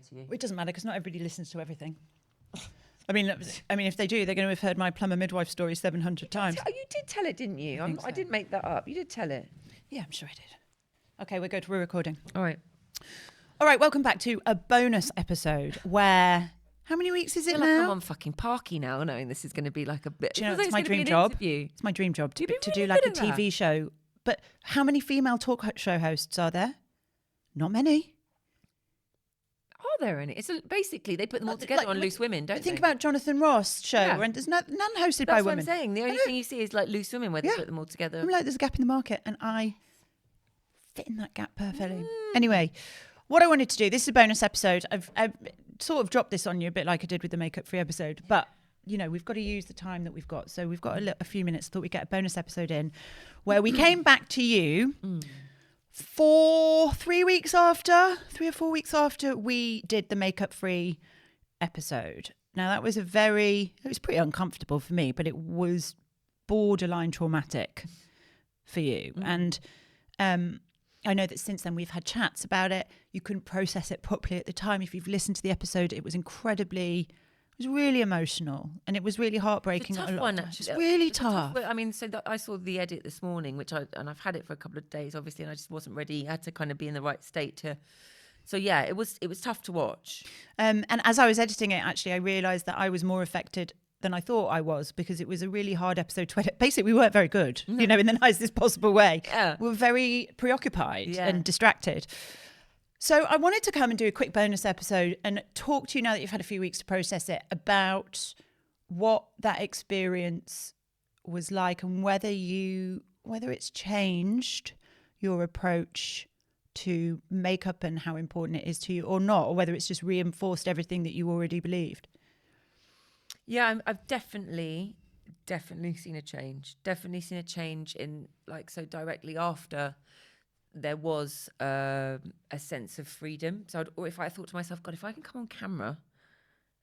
to you? It doesn't matter because not everybody listens to everything. I mean, if they do, they're going to have heard my plumber midwife story 700 times. You did tell it, didn't you? I didn't make that up. You did tell it. Yeah, I'm sure I did. Okay, we're recording. All right. All right, welcome back to a bonus episode where... How many weeks is it now? Like I'm on fucking Parky now, knowing this is going to be like a bit... Do you know, it's my dream job. It's my dream job to do like a TV show. But how many female talk show hosts are there? Not many. Are there any? Basically, they put them all together on Loose Women, don't they? Think about Jonathan Ross show, and there's none hosted by women. That's what I'm saying. The only thing you see is like Loose Women where they put them all together. I'm like, there's a gap in the market, and I fit in that gap perfectly. Anyway, what I wanted to do, this is a bonus episode. I've sort of dropped this on you a bit like I did with the makeup-free episode, but you know, we've got to use the time that we've got. So we've got a few minutes. Thought we'd get a bonus episode in where we came back to you 3 or 4 weeks after we did the makeup-free episode. Now that was it was pretty uncomfortable for me, but it was borderline traumatic for you. And I know that since then we've had chats about it. You couldn't process it properly at the time. If you've listened to the episode, it was really emotional, and it was really heartbreaking. It's a tough one, actually. It's really tough. I mean, I saw the edit this morning, and I've had it for a couple of days, obviously, and I just wasn't ready. I had to kind of be in the right state to. So yeah, it was tough to watch. And as I was editing it, actually, I realised that I was more affected than I thought I was, because it was a really hard episode to edit. Basically, we weren't very good, in the nicest possible way. Yeah. We were very preoccupied and distracted. So I wanted to come and do a quick bonus episode and talk to you, now that you've had a few weeks to process it, about what that experience was like, and whether it's changed your approach to makeup and how important it is to you or not, or whether it's just reinforced everything that you already believed. Yeah, I've definitely seen a change. Definitely seen a change in, like, so directly after there was a sense of freedom. So if I thought to myself, God, if I can come on camera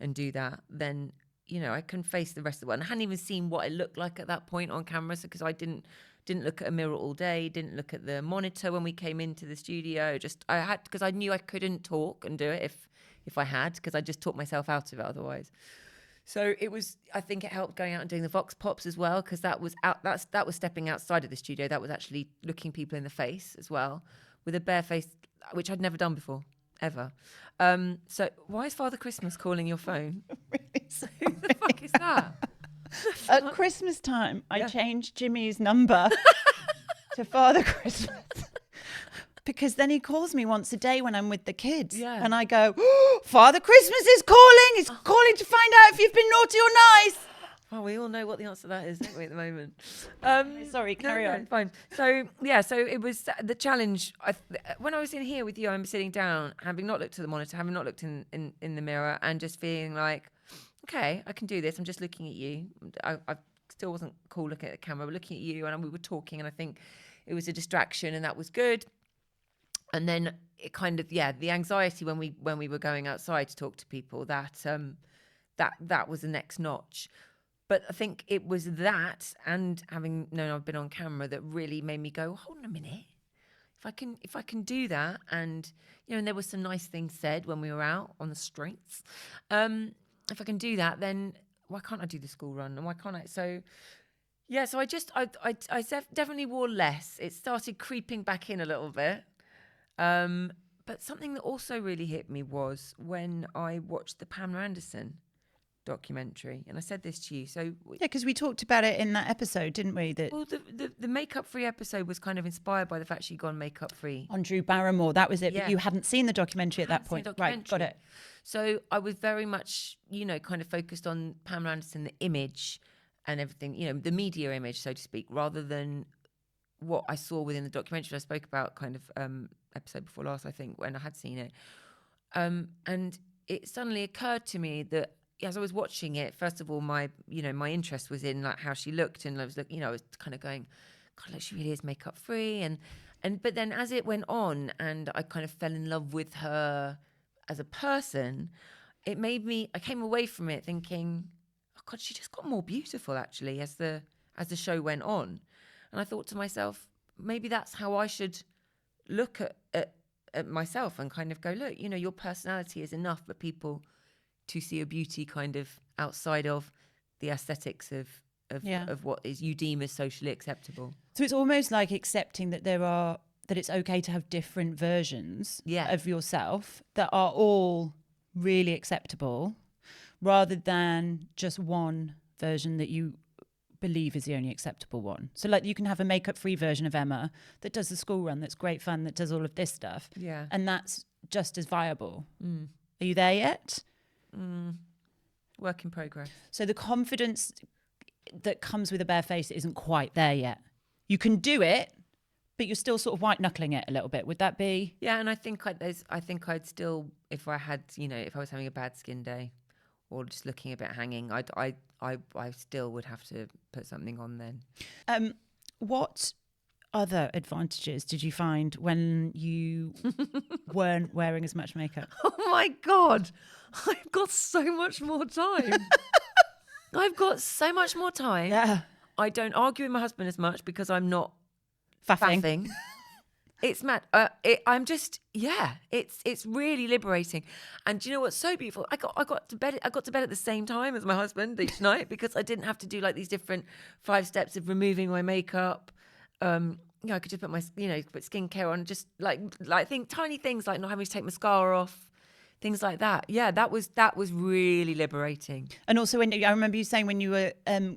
and do that, then, I can face the rest of the world. And I hadn't even seen what it looked like at that point on camera, because I didn't look at a mirror all day, didn't look at the monitor when we came into the studio. Because I knew I couldn't talk and do it if I had, because I just talked myself out of it otherwise. So I think it helped going out and doing the Vox Pops as well, because that was stepping outside of the studio. That was actually looking people in the face as well, with a bare face, which I'd never done before, ever. So why is Father Christmas calling your phone? Who the fuck is that? At Christmas time, I changed Jimmy's number to Father Christmas. Because then he calls me once a day when I'm with the kids. Yeah. And I go, Father Christmas is calling. He's calling to find out if you've been naughty or nice. Well, we all know what the answer to that is, don't we, at the moment? Sorry, carry on. Fine. So it was the challenge. When I was in here with you, I'm sitting down, having not looked at the monitor, having not looked in the mirror, and just feeling like, okay, I can do this. I'm just looking at you. I still wasn't cool looking at the camera, but looking at you, and we were talking, and I think it was a distraction, and that was good. And then it kind of, the anxiety when we were going outside to talk to people, that was the next notch. But I think it was that, and having known I've been on camera, that really made me go, hold on a minute. If I can do that, and and there were some nice things said when we were out on the streets. If I can do that, then why can't I do the school run? And why can't I? So I definitely wore less. It started creeping back in a little bit. But something that also really hit me was when I watched the Pamela Anderson documentary, and I said this to you. So because we talked about it in that episode, didn't we? The makeup-free episode was kind of inspired by the fact she'd gone makeup-free on Drew Barrymore. That was it. Yeah. But you hadn't seen the documentary at that point, right? Got it. So I was very much, kind of focused on Pamela Anderson, the image and everything, the media image, so to speak, rather than what I saw within the documentary. I spoke about kind of episode before last, I think, when I had seen it. And it suddenly occurred to me that as I was watching it, first of all, my interest was in like how she looked, and I was I was kind of going, God, like, she really is makeup free. But then as it went on, and I kind of fell in love with her as a person, I came away from it thinking, oh God, she just got more beautiful actually as the show went on. And I thought to myself, maybe that's how I should look at at myself and kind of go, look, you know, your personality is enough for people to see a beauty kind of outside of the aesthetics of what is you deem as socially acceptable. So it's almost like accepting that that it's okay to have different versions of yourself that are all really acceptable, rather than just one version that you believe is the only acceptable one. So like you can have a makeup-free version of Emma that does the school run, that's great fun, that does all of this stuff. Yeah. And that's just as viable. Are you there yet? Work in progress. So the confidence that comes with a bare face isn't quite there yet. You can do it, but you're still sort of white knuckling it a little bit. Would that be? Yeah, and I think I'd still, if I had, you know, if I was having a bad skin day or just looking a bit hanging, I still would have to put something on then. What other advantages did you find when you weren't wearing as much makeup? Oh my God, I've got so much more time. I've got so much more time. Yeah. I don't argue with my husband as much because I'm not Faffing. faffing. It's mad. I'm just, it's really liberating. And do you know what's so beautiful? I got to bed at the same time as my husband each night because I didn't have to do like these different 5 steps of removing my makeup. You know, I could just put put skincare on, just like tiny things like not having to take mascara off, things like that. Yeah, that was really liberating. And also, I remember you saying when you were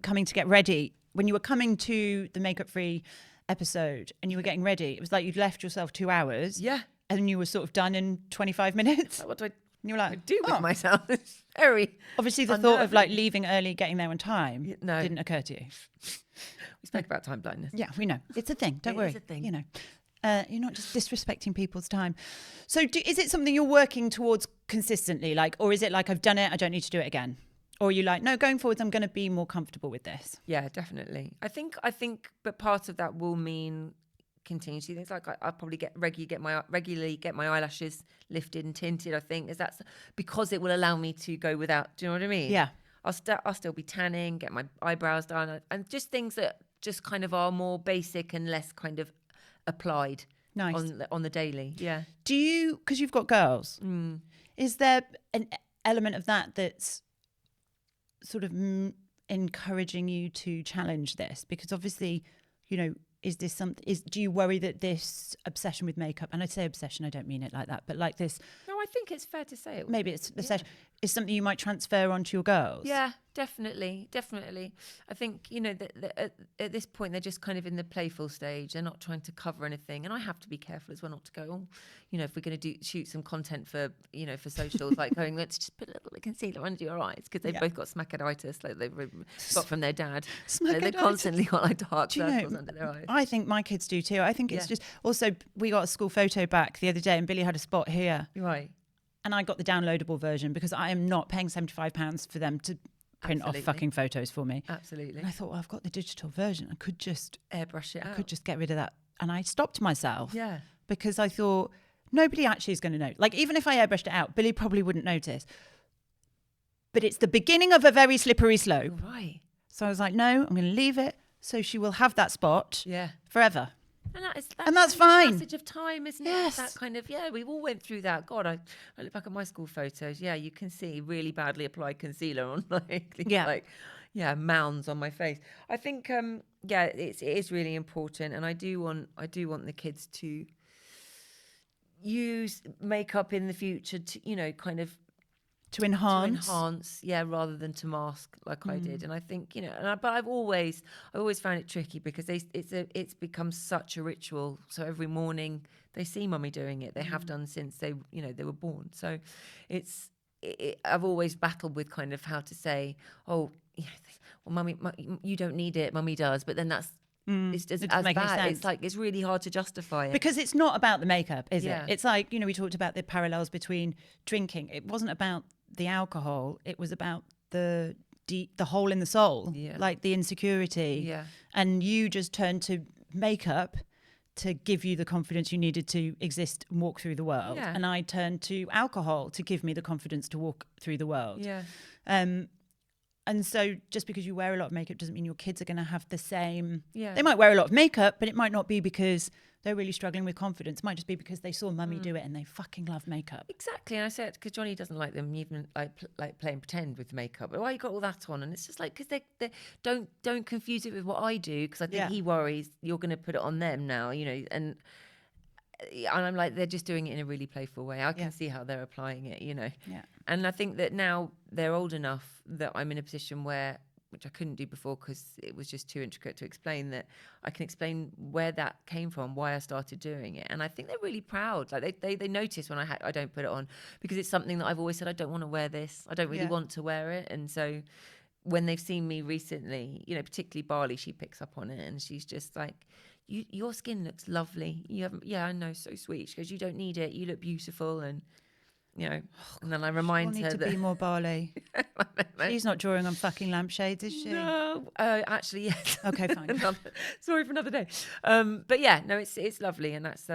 coming to get ready, when you were coming to the makeup-free episode and you were getting ready, it was like you'd left yourself 2 hours. Yeah. And you were sort of done in 25 minutes. Like, what do I And you were like, do with myself? It's very obviously the thought of like leaving early, getting there on time didn't occur to you. We spoke about time blindness. Yeah, we know. It's a thing. Don't worry. It's a thing. You know, you're not just disrespecting people's time. So is it something you're working towards consistently? Like, or is it like, I've done it, I don't need to do it again? Or are you like, no, going forwards, I'm going to be more comfortable with this? Yeah, definitely. I think, but part of that will mean continue to do things like I'll probably regularly get my eyelashes lifted and tinted. I think that's because it will allow me to go without. Do you know what I mean? Yeah. I'll still be tanning, get my eyebrows done, and just things that just kind of are more basic and less kind of applied. Nice. On the daily. Yeah. Do you, because you've got girls, is there an element of that that's sort of encouraging you to challenge this? Because obviously, you know, is this something, do you worry that this obsession with makeup, and I say obsession, I don't mean it like that, but like this. No, I think it's fair to say it. Maybe it's obsession, is something you might transfer onto your girls? Yeah, definitely. I think, you know, that at this point, they're just kind of in the playful stage. They're not trying to cover anything. And I have to be careful as well not to go, oh, you know, if we're going to shoot some content for, you know, for socials, like going, let's just put a little bit of concealer under your eyes, because they've both got smacaditis, like they've got from their dad. So they've constantly got like dark circles under their eyes. I think my kids do too. I think it's just, also, we got a school photo back the other day and Billy had a spot here. Right. And I got the downloadable version because I am not paying £75 for them to print off fucking photos for me. Absolutely. And I thought, well, I've got the digital version. I could just airbrush it out. I could just get rid of that. And I stopped myself. Yeah. Because I thought, nobody actually is going to know. Like, even if I airbrushed it out, Billy probably wouldn't notice. But it's the beginning of a very slippery slope. Right. So I was like, no, I'm going to leave it. So she will have that spot forever. And that's fine. Passage of time, isn't it? Yes. That kind of, we all went through that. God, I look back at my school photos. Yeah, you can see really badly applied concealer on mounds on my face. I think, it is really important, and I do want the kids to use makeup in the future to, you know, kind of to enhance, rather than to mask like I did. And I think, you know, but I've always found it tricky because it's become such a ritual. So every morning they see mummy doing it. They have done since they were born. So I've always battled with kind of how to say, oh, well, mummy, you don't need it, mummy does. But then that's it's just as bad. It's like, it's really hard to justify it. Because it's not about the makeup, is it? It's like, you know, we talked about the parallels between drinking. It wasn't about the alcohol. It was about the hole in the soul, like the insecurity. Yeah. And you just turned to makeup to give you the confidence you needed to exist and walk through the world. Yeah. And I turned to alcohol to give me the confidence to walk through the world. Yeah. And so just because you wear a lot of makeup doesn't mean your kids are going to have the same. Yeah. They might wear a lot of makeup, but it might not be because they're really struggling with confidence. It might just be because they saw mummy do it and they fucking love makeup. Exactly. And I said, because Johnny doesn't like them even like playing pretend with makeup. Why you got all that on? And it's just like, because they don't confuse it with what I do, because I think he worries you're going to put it on them now, you know, and I'm like, they're just doing it in a really playful way. I can see how they're applying it, you know. Yeah. And I think that now they're old enough that I'm in a position where, which I couldn't do before because it was just too intricate to explain, that I can explain where that came from, why I started doing it. And I think they're really proud. Like they notice when I don't put it on, because it's something that I've always said, I don't want to wear this. I don't really want to wear it. And so when they've seen me recently, you know, particularly Barley, she picks up on it and she's just like, your skin looks lovely. You haven't, I know, so sweet. She goes, you don't need it. You look beautiful. And, you know, and then I remind her to that... be more Barley. She's not drawing on fucking lampshades, is she? No, actually, yes. Okay, fine. Sorry for another day. But yeah, no, it's lovely. And that's,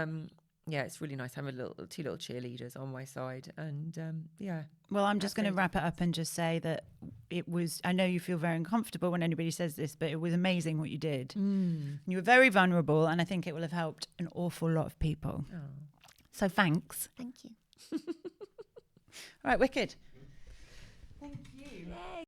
it's really nice having two little cheerleaders on my side. And yeah. Well, I'm just going to wrap it up and just say that it was, I know you feel very uncomfortable when anybody says this, but it was amazing what you did. You were very vulnerable, and I think it will have helped an awful lot of people. Oh. So thanks. Thank you. All right, wicked. Thank you. Yay.